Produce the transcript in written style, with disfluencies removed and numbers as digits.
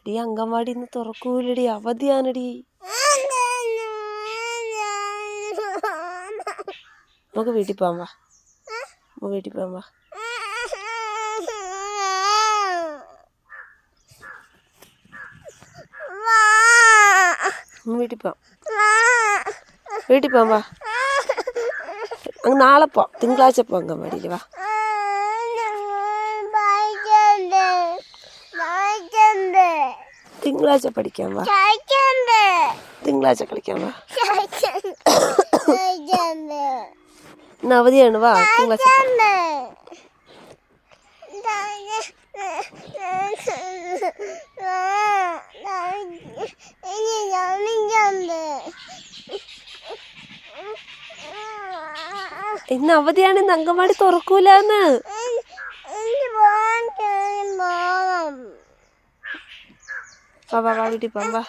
D anganwadi ഇന്ന് തുറക്കൂലടി, അവധിയാണടി. നമുക്ക് വീട്ടിൽ പോകാൻ വാ, വീട്ടിൽ പോകാൻ വാ. വീട്ടിൽ പോവാം, വീട്ടിൽ പോകാൻ വാ. അങ്ങ് നാളെ പോവാം, തിങ്കളാഴ്ച പോവാം അങ്കൻവാടിയിൽ വാ. തിങ്കളാഴ്ച പഠിക്കാൻ വാ, തിങ്കളാഴ്ച കളിക്കാൻ വാ. ഇന്ന് അവധിയാണ്, വാ തിങ്കളാഴ്ച. ഇന്ന് അവധിയാണ്, ഇന്ന് അങ്കൻവാടി തുറക്കൂലെന്ന്. വാ വാ വാ, വീട്ടിൽ പോവാം വാ.